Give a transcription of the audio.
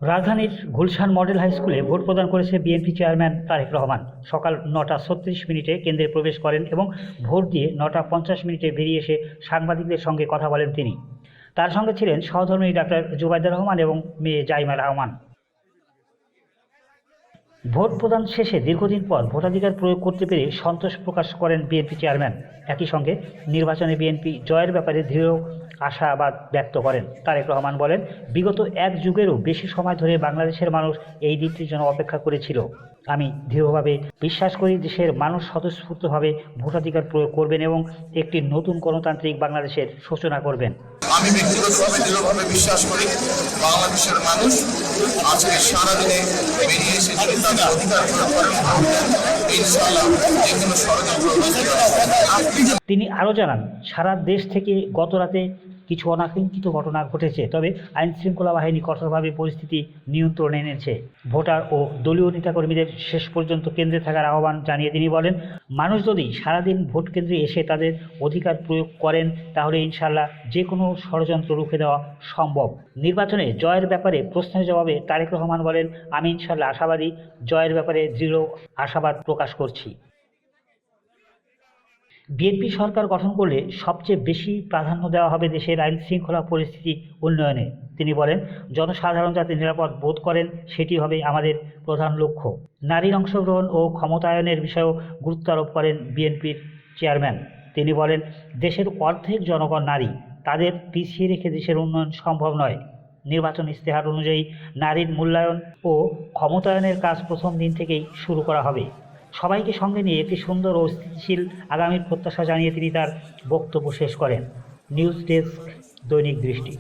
রাজধানীর Gulshan model high স্কুলে vote প্রদান করেছে বিএনপি চেয়ারম্যান তারেক রহমান। সকাল 9:36 প্রবেশ করেন এবং ভোট দিয়ে 9:50 বেরিয়ে এসে সাংবাদিকদের সঙ্গে কথা বলেন তিনি। তার সঙ্গে ছিলেন সহধর্মিণী ডাক্তার জুবাইদা রহমান এবং মেয়ে জাইমা রহমান। ভোট প্রদান শেষে দীর্ঘদিন পর ভোটাধিকার প্রয়োগ করতে পেরে সন্তোষ প্রকাশ করেন বিএনপি চেয়ারম্যান। একই সঙ্গে নির্বাচনে বিএনপি জয়ের ব্যাপারে দৃঢ় আশাবাদ ব্যক্ত করেন। তারেক রহমান বলেন, বিগত এক যুগেরও বেশি সময় ধরে বাংলাদেশের মানুষ এই দিনটির জন্য অপেক্ষা করেছিল। আমি দৃঢ়ভাবে বিশ্বাস করি দেশের মানুষ স্বতঃস্ফূর্তভাবে ভোটাধিকার প্রয়োগ করবেন এবং একটি নতুন গণতান্ত্রিক বাংলাদেশের সূচনা করবেন। আমি ব্যক্তিগতভাবে দৃঢ়ভাবে বিশ্বাস করি বাংলাদেশের মানুষ আজকে সারাদিনে বেরিয়ে এসে যদি তাদের অধিকার প্রয়োগ করেন, ইনশাআল্লাহ যে কোনো ষড়যন্ত্র। তিনি আরও জানান, সারা দেশ থেকে গত রাতে কিছু অনাকাঙ্ক্ষিত ঘটনা ঘটেছে, তবে আইন শৃঙ্খলা বাহিনী কঠোরভাবে পরিস্থিতি নিয়ন্ত্রণে এনেছে। ভোটার ও দলীয় নেতাকর্মীদের শেষ পর্যন্ত কেন্দ্রে থাকার আহ্বান জানিয়ে তিনি বলেন, মানুষ যদি সারাদিন ভোট কেন্দ্রে এসে তাদের অধিকার প্রয়োগ করেন তাহলে ইনশাআল্লাহ যে কোনো ষড়যন্ত্র রুখে দেওয়া সম্ভব। নির্বাচনে জয়ের ব্যাপারে প্রশ্নের জবাবে তারেক রহমান বলেন, আমি ইনশাআল্লাহ আশাবাদী, জয়ের ব্যাপারে দৃঢ় আশাবাদ প্রকাশ করছি। বিএনপি সরকার গঠন করলে সবচেয়ে বেশি প্রাধান্য দেওয়া হবে দেশের আইন শৃঙ্খলা পরিস্থিতি উন্নয়নে। তিনি বলেন, জনসাধারণ যাতে নিরাপদ বোধ করেন সেটি হবে আমাদের প্রধান লক্ষ্য। নারীর অংশগ্রহণ ও ক্ষমতায়নের বিষয়েও গুরুত্ব আরোপ করেন বিএনপির চেয়ারম্যান। তিনি বলেন, দেশের অর্ধেক জনগণ নারী, তাদের পিছিয়ে রেখে দেশের উন্নয়ন সম্ভব নয়। নির্বাচন ইশতেহার অনুযায়ী নারীর মূল্যায়ন ও ক্ষমতায়নের কাজ প্রথম দিন থেকেই শুরু করা হবে। সবাইকে সঙ্গে নিয়ে একটি সুন্দর ও স্থিতিশীল আগামীর প্রত্যাশা জানিয়ে তিনি তার বক্তব্য শেষ করেন। নিউজ ডেস্ক, দৈনিক দৃষ্টি।